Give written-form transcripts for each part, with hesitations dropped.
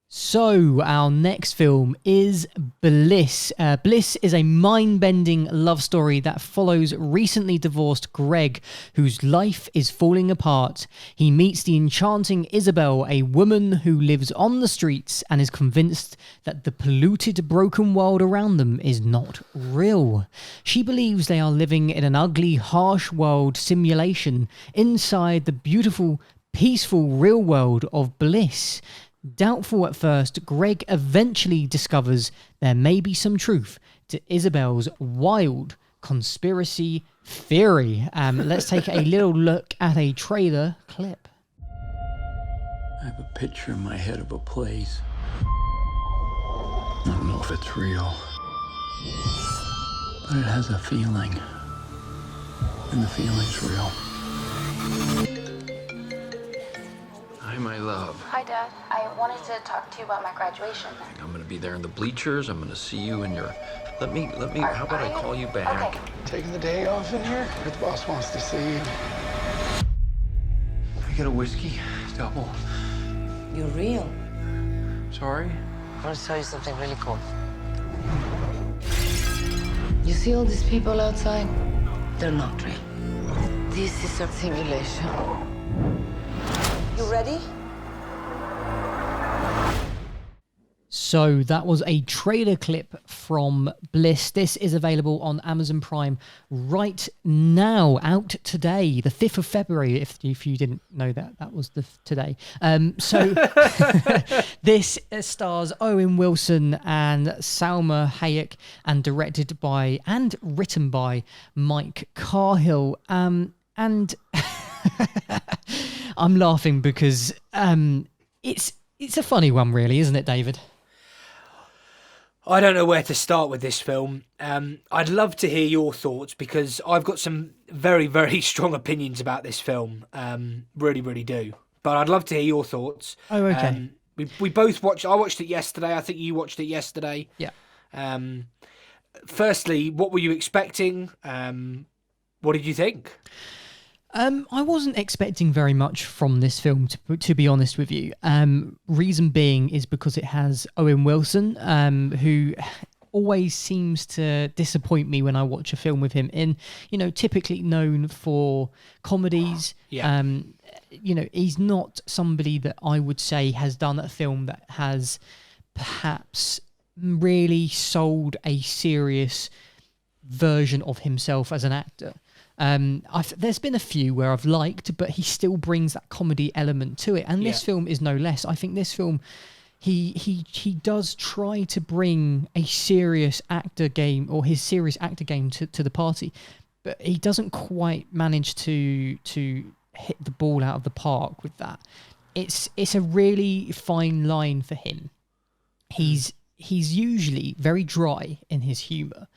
So, our next film is Bliss. Bliss is a mind-bending love story that follows recently divorced Greg, whose life is falling apart. He meets the enchanting Isabel, a woman who lives on the streets and is convinced that the polluted, broken world around them is not real. She believes they are living in an ugly, harsh world simulation inside the beautiful, peaceful real world of Bliss. Doubtful at first, Greg eventually discovers there may be some truth to Isabel's wild conspiracy theory. Let's take a little look at a trailer clip. I have a picture in my head of a place. I don't know if it's real, but it has a feeling, and the feeling's real. Hi, my love. Hi, Dad. I wanted to talk to you about my graduation. I'm gonna be there in the bleachers. I'm gonna see you in your... Let me, how about I call you back? Okay. Taking the day off in here? The boss wants to see you. Can I get a whiskey? Double. You're real. Sorry? I want to tell you something really cool. You see all these people outside? They're not real. This is a simulation. You ready? So that was a trailer clip from Bliss. This is available on Amazon Prime right now, out today, the 5th of February, if you didn't know that was today. So this stars Owen Wilson and Salma Hayek, and directed by and written by Mike Cahill. And I'm laughing because it's a funny one, really, isn't it, David? I don't know where to start with this film. I'd love to hear your thoughts because I've got some very, very strong opinions about this film. Really, really do. But I'd love to hear your thoughts. Oh, okay. We both watched... I watched it yesterday. I think you watched it yesterday. Yeah. Firstly, what were you expecting? What did you think? I wasn't expecting very much from this film, to be honest with you. Reason being is because it has Owen Wilson, who always seems to disappoint me when I watch a film with him in, typically known for comedies. Yeah. He's not somebody that I would say has done a film that has perhaps really sold a serious version of himself as an actor. There's been a few where I've liked, but he still brings that comedy element to it, and this film is no less. I think this film, he does try to bring a serious actor game, or his serious actor game, to the party, but he doesn't quite manage to hit the ball out of the park with that. It's a really fine line for him. He's usually very dry in his humour,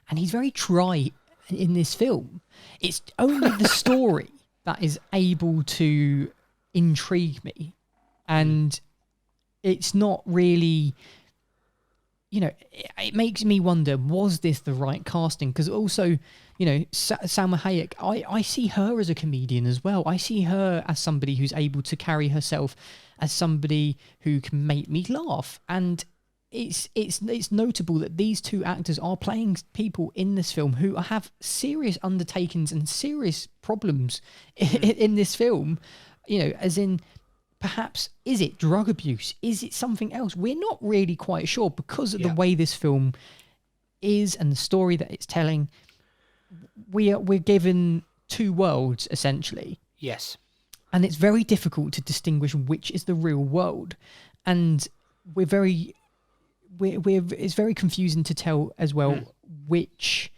and he's very dry in this film. It's only the story that is able to intrigue me, and it's not really, it makes me wonder, was this the right casting? Because also, Salma Hayek, I see her as a comedian as well. I see her as somebody who's able to carry herself as somebody who can make me laugh, and it's notable that these two actors are playing people in this film who have serious undertakings and serious problems in this film. As in, perhaps, is it drug abuse? Is it something else? We're not really quite sure because of the way this film is and the story that it's telling. We're given two worlds, essentially. Yes. And it's very difficult to distinguish which is the real world. And it's very confusing to tell as well which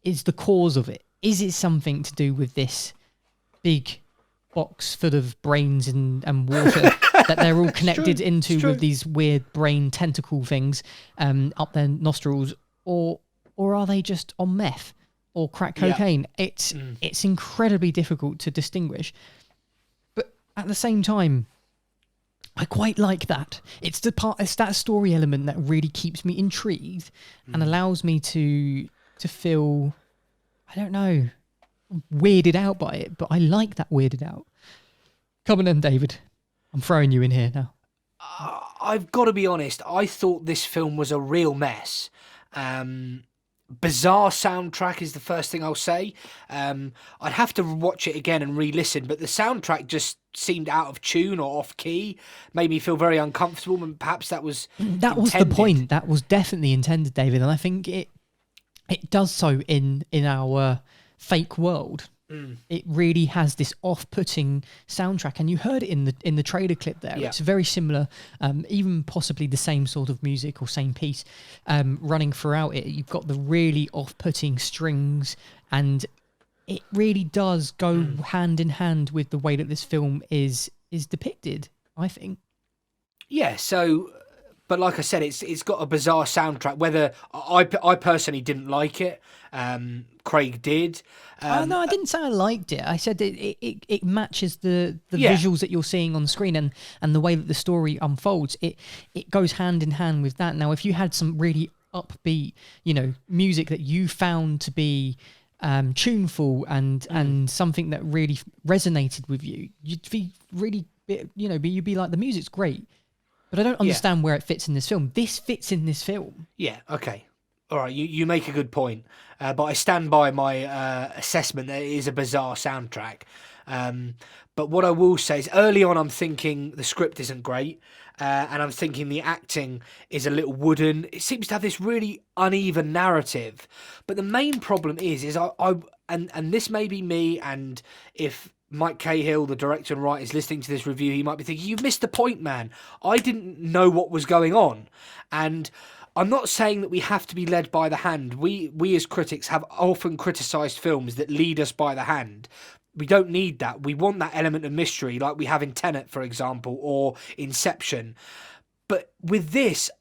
is the cause of it. Is it something to do with this big box full of brains and water that they're all connected into with these weird brain tentacle things up their nostrils, or are they just on meth or crack cocaine? It's incredibly difficult to distinguish. But at the same time, I quite like that. It's that story element that really keeps me intrigued and allows me to feel, I don't know, weirded out by it, but I like that weirded out. Come on then, David. I'm throwing you in here now. I've got to be honest, I thought this film was a real mess. Bizarre soundtrack is the first thing I'll say. I'd have to watch it again and re-listen, but the soundtrack just seemed out of tune or off key, made me feel very uncomfortable, and perhaps that was was the point. That was definitely intended, David, and I think it does so in our fake world. It really has this off-putting soundtrack, and you heard it in the trailer clip there. Yeah. It's very similar, even possibly the same sort of music or same piece running throughout it. You've got the really off-putting strings, and it really does go hand in hand with the way that this film is depicted, I think. Yeah, so... But like I said, it's got a bizarre soundtrack. Whether I personally didn't like it, Craig did. No, I didn't say I liked it. I said it matches the visuals that you're seeing on screen and the way that the story unfolds. It goes hand in hand with that. Now, if you had some really upbeat, music that you found to be tuneful and something that really resonated with you, you'd be really, you'd be like, the music's great. But I don't understand where it fits in this film. This fits in this film. Yeah, okay. All right, you make a good point. But I stand by my assessment that it is a bizarre soundtrack. But what I will say is early on I'm thinking the script isn't great. And I'm thinking the acting is a little wooden. It seems to have this really uneven narrative. But the main problem is and this may be me, and if Mike Cahill, the director and writer, is listening to this review, he might be thinking, you've missed the point, man. I didn't know what was going on. And I'm not saying that we have to be led by the hand. We as critics have often criticised films that lead us by the hand. We don't need that. We want that element of mystery, like we have in Tenet, for example, or Inception. But with this,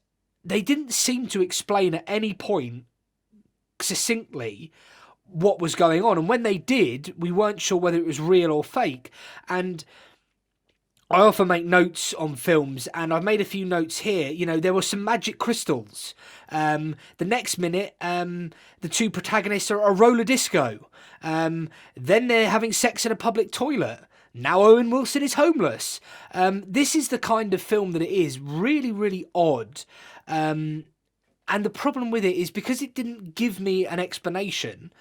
they didn't seem to explain at any point succinctly what was going on, and when they did, we weren't sure whether it was real or fake. And I often make notes on films, and I've made a few notes here. There were some magic crystals. The next minute, the two protagonists are at a roller disco. Then they're having sex in a public toilet. Now Owen Wilson is homeless. This is the kind of film that it is, really, really odd. And the problem with it is because it didn't give me an explanation,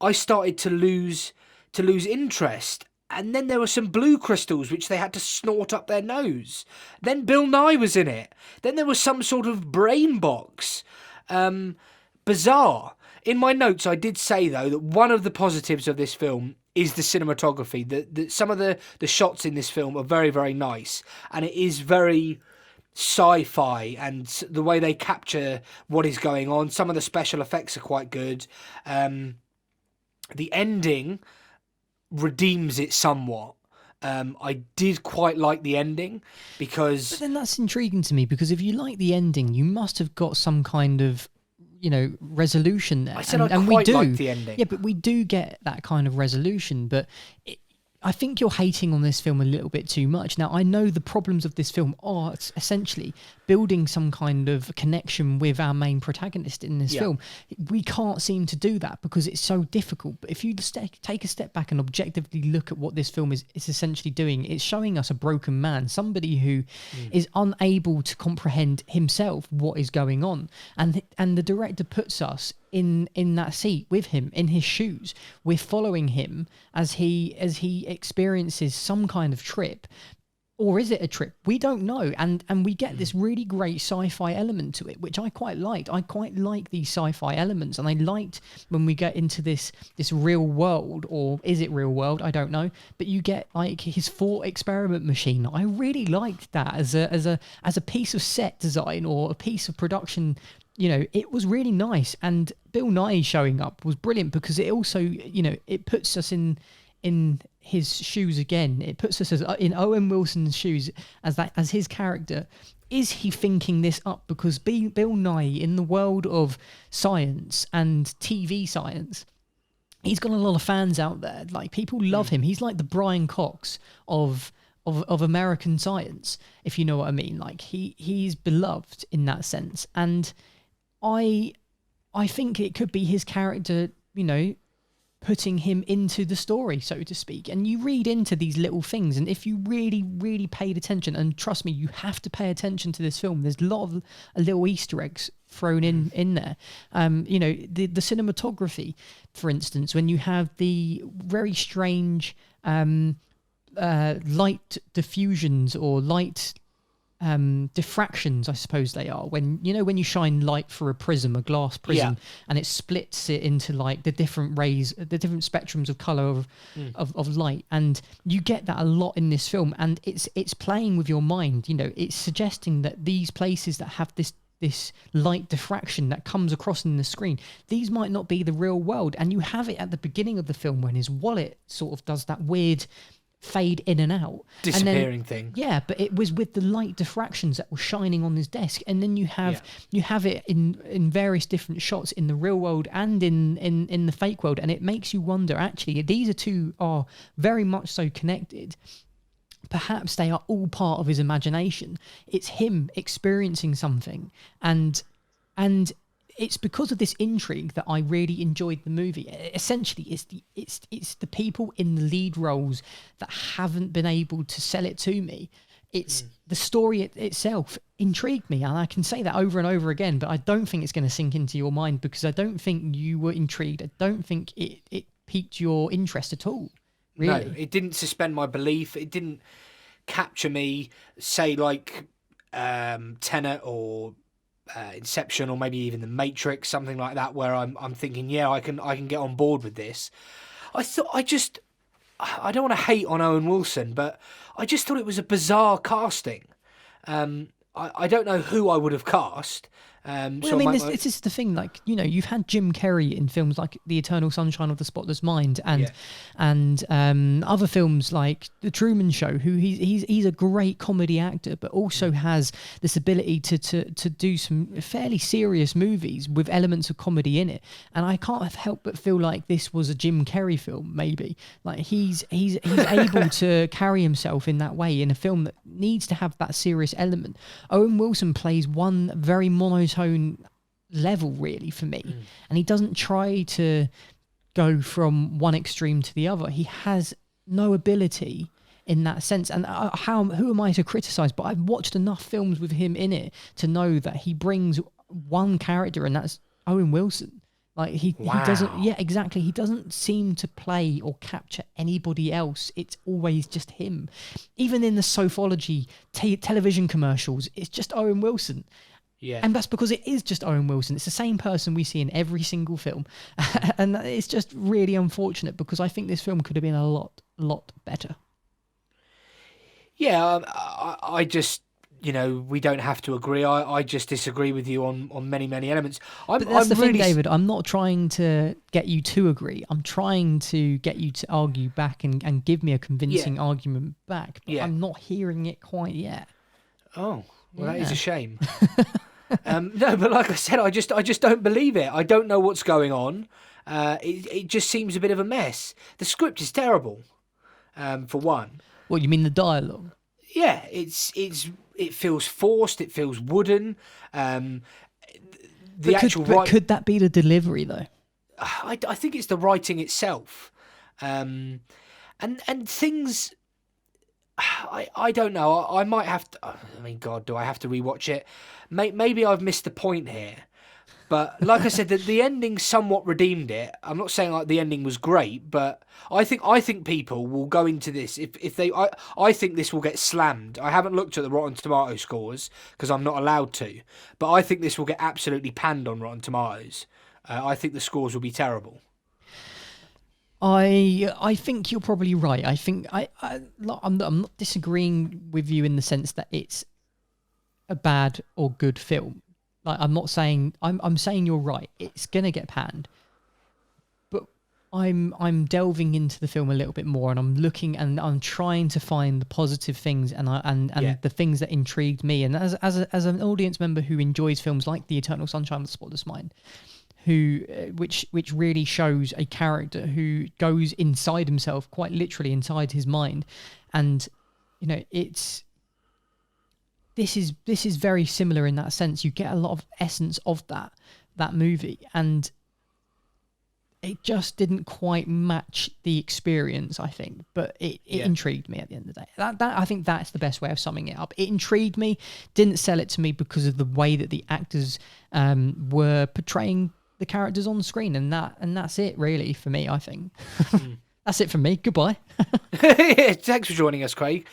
I started to lose interest. And then there were some blue crystals which they had to snort up their nose. Then Bill Nye was in it. Then there was some sort of brain box. Bizarre. In my notes, I did say, though, that one of the positives of this film is the cinematography. That some of the shots in this film are very, very nice. And it is very sci-fi, and the way they capture what is going on. Some of the special effects are quite good. The ending redeems it somewhat. I did quite like the ending because... But then that's intriguing to me, because if you like the ending, you must have got some kind of, resolution there. I said I quite like the ending. Yeah, but we do get that kind of resolution, but... I think you're hating on this film a little bit too much. Now, I know the problems of this film are essentially building some kind of connection with our main protagonist in this film. We can't seem to do that because it's so difficult. But if you take a step back and objectively look at what this film is essentially doing, it's showing us a broken man, somebody who is unable to comprehend himself what is going on. And the director puts us in that seat with him, in his shoes. We're following him as he experiences some kind of trip. Or is it a trip? We don't know. And we get this really great sci-fi element to it, which I quite liked. I quite like these sci-fi elements. And I liked when we get into this real world, or is it real world? I don't know. But you get like his thought experiment machine. I really liked that as a piece of set design or a piece of production. It was really nice. And Bill Nye showing up was brilliant because it also, it puts us in his shoes again. It puts us in Owen Wilson's shoes as his character. Is he thinking this up? Because Bill Nye, in the world of science and TV science, he's got a lot of fans out there. Like, people love him. He's like the Brian Cox of American science, if you know what I mean. Like, he's beloved in that sense. And I think it could be his character, putting him into the story, so to speak. And you read into these little things, and if you really, really paid attention, and trust me, you have to pay attention to this film, there's a lot of little Easter eggs thrown in there. You know, the cinematography, for instance, when you have the very strange light diffusions or light diffractions, I suppose they are, when you shine light through a glass prism, and it splits it into like the different rays, the different spectrums of color of light, and you get that a lot in this film, and it's playing with your mind. You know, it's suggesting that these places that have this light diffraction that comes across in the screen, these might not be the real world. And you have it at the beginning of the film when his wallet sort of does that weird fade in and out, disappearing thing. Yeah, but it was with the light diffractions that were shining on his desk, and then you have it in various different shots in the real world and in the fake world, and it makes you wonder. Actually, these two are very much so connected. Perhaps they are all part of his imagination. It's him experiencing something, and it's because of this intrigue that I really enjoyed the movie. Essentially, it's the people in the lead roles that haven't been able to sell it to me. It's the story itself intrigued me, and I can say that over and over again, but I don't think it's going to sink into your mind, because I don't think you were intrigued. I don't think it piqued your interest at all. Really. No, it didn't suspend my belief. It didn't capture me, say like Tenet or Inception, or maybe even The Matrix, something like that, where I'm thinking, yeah, I can get on board with this. I don't want to hate on Owen Wilson, but I just thought it was a bizarre casting. I don't know who I would have cast. This is the thing. Like, you know, you've had Jim Carrey in films like The Eternal Sunshine of the Spotless Mind, and other films like The Truman Show. Who he's a great comedy actor, but also has this ability to do some fairly serious movies with elements of comedy in it. And I can't help but feel like this was a Jim Carrey film. Maybe like he's able to carry himself in that way in a film that needs to have that serious element. Owen Wilson plays one very monotone level, really, for me, and he doesn't try to go from one extreme to the other. He has no ability in that sense, and who am I to criticize? But I've watched enough films with him in it to know that he brings one character, and that's Owen Wilson. Like he doesn't, exactly. He doesn't seem to play or capture anybody else. It's always just him. Even in the Sophology television commercials, it's just Owen Wilson. Yeah. And that's because it is just Owen Wilson. It's the same person we see in every single film. And it's just really unfortunate, because I think this film could have been a lot better. Yeah, I just, you know, we don't have to agree. I just disagree with you on many, many elements. But that's the thing, David. I'm not trying to get you to agree. I'm trying to get you to argue back and give me a convincing argument back. But I'm not hearing it quite yet. Oh, well, that is a shame. No, but like I said, I just don't believe it. I don't know what's going on. It just seems a bit of a mess. The script is terrible, for one. What, you mean the dialogue? Yeah, it feels forced. It feels wooden. Could that be the delivery though? I think it's the writing itself, and things. I don't know. I might have to. I mean, God, do I have to rewatch it? Maybe I've missed the point here. But like I said, the ending somewhat redeemed it. I'm not saying like the ending was great, but I think people will go into this if they. I think this will get slammed. I haven't looked at the Rotten Tomato scores because I'm not allowed to, but I think this will get absolutely panned on Rotten Tomatoes. I think the scores will be terrible. I think you're probably right. I think I'm not disagreeing with you in the sense that it's a bad or good film. Like, I'm not saying I'm saying you're right. It's gonna get panned, but I'm delving into the film a little bit more, and I'm looking and I'm trying to find the positive things and the things that intrigued me. And as an audience member who enjoys films like The Eternal Sunshine of the Spotless Mind, which really shows a character who goes inside himself, quite literally inside his mind, and you know this is very similar in that sense. You get a lot of essence of that movie, and it just didn't quite match the experience, I think. But it intrigued me at the end of the day. That I think that's the best way of summing it up. It intrigued me, didn't sell it to me because of the way that the actors were portraying the characters on screen, and that's it really for me, I think. That's it from me. Goodbye. Thanks for joining us, Craig.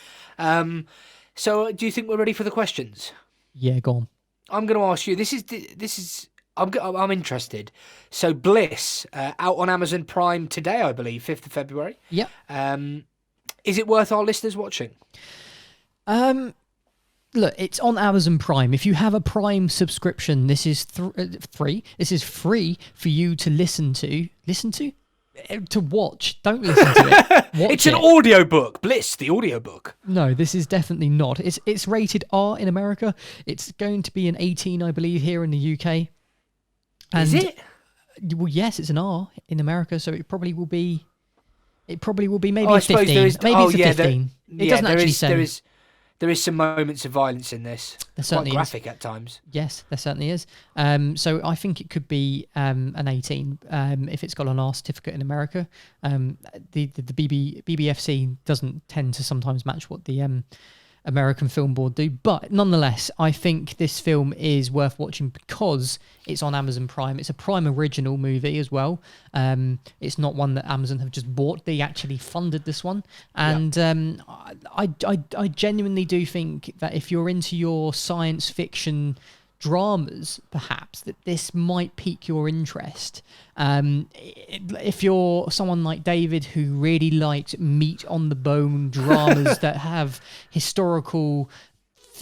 So do you think we're ready for the questions? Yeah, go on. I'm going to ask you. This is. I'm interested. So Bliss, out on Amazon Prime today, I believe, 5th of February. Yep. Is it worth our listeners watching? Look, it's on Amazon Prime. If you have a Prime subscription, this is free. This is free for you to listen to. To watch. Don't listen to it. It's an audiobook. Bliss, the audiobook. No, this is definitely not. It's rated R in America. It's going to be an 18, I believe, here in the UK. And, is it? Well, yes, it's an R in America, so it probably will be. Maybe I a 15. Maybe it's a 15. It doesn't actually say. There is some moments of violence in this. There certainly quite graphic at times. Yes, there certainly is. So I think it could be an 18 if it's got an R certificate in America. The BBFC doesn't tend to sometimes match what the American Film Board do, but nonetheless, I think this film is worth watching because it's on Amazon Prime. It's a Prime original movie as well. It's not one that Amazon have just bought. They actually funded this one, and I genuinely do think that if you're into your science fiction dramas, perhaps that this might pique your interest. If you're someone like David who really likes meat on the bone dramas that have historical,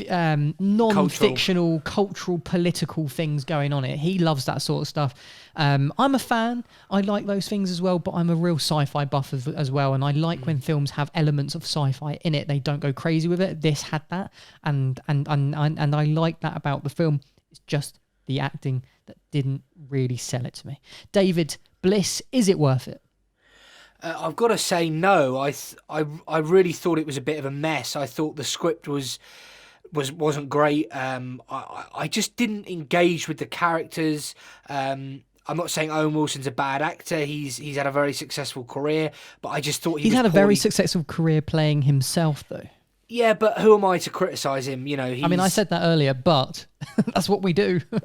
non-fictional, cultural, political things going on it, he loves that sort of stuff. I'm a fan. I like those things as well, but I'm a real sci-fi buff as well, and I like when films have elements of sci-fi in it. They don't go crazy with it. This had that, and I like that about the film. It's just the acting that didn't really sell it to me. David, Bliss, is it worth it? I've got to say no. I really thought it was a bit of a mess. I thought the script wasn't great. I just didn't engage with the characters. I'm not saying Owen Wilson's a bad actor. He's had a very successful career, but I just thought he's had a very successful career playing himself, though. Yeah, but who am I to criticise him? You know, I mean, I said that earlier, but that's what we do. Look,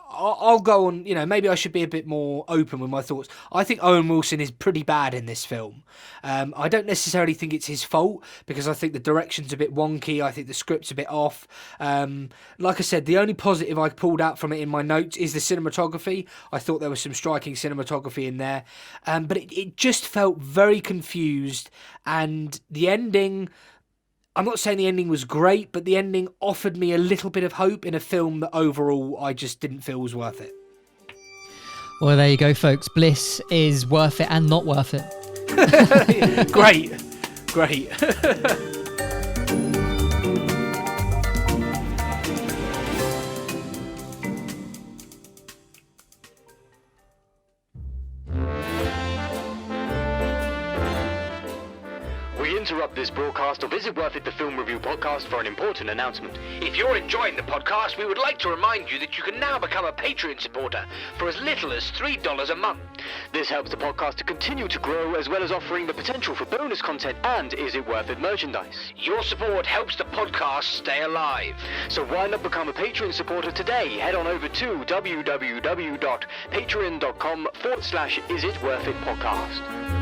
I'll go on. You know, maybe I should be a bit more open with my thoughts. I think Owen Wilson is pretty bad in this film. I don't necessarily think it's his fault because I think the direction's a bit wonky. I think the script's a bit off. Like I said, the only positive I pulled out from it in my notes is the cinematography. I thought there was some striking cinematography in there, but it just felt very confused, and the ending. I'm not saying the ending was great, but the ending offered me a little bit of hope in a film that overall I just didn't feel was worth it. Well, there you go, folks. Bliss is worth it and not worth it. Great. Interrupt this broadcast of Is It Worth It, the Film Review Podcast, for an important announcement. If you're enjoying the podcast, we would like to remind you that you can now become a Patreon supporter for as little as $3 a month. This helps the podcast to continue to grow, as well as offering the potential for bonus content and Is It Worth It merchandise. Your support helps the podcast stay alive. So why not become a Patreon supporter today? Head on over to www.patreon.com/isitworthitpodcast.